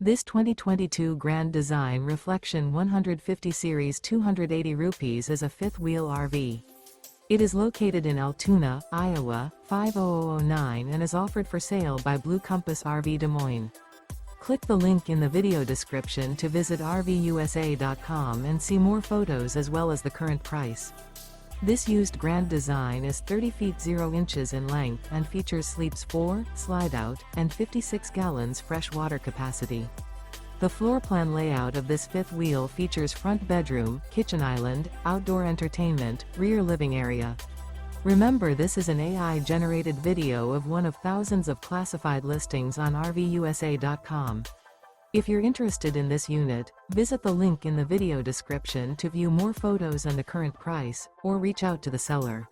This 2022 Grand Design Reflection 150 Series 280 rupees is a fifth-wheel RV. It is located in Altoona, Iowa, 50009 and is offered for sale by Blue Compass RV Des Moines. Click the link in the video description to visit RVUSA.com and see more photos as well as the current price. This used Grand Design is 30 feet 0 inches in length and features sleeps 4, slide-out, and 56 gallons fresh water capacity. The floor plan layout of this fifth wheel features front bedroom, kitchen island, outdoor entertainment, rear living area. Remember, this is an AI-generated video of one of thousands of classified listings on RVUSA.com. If you're interested in this unit, visit the link in the video description to view more photos and the current price, or reach out to the seller.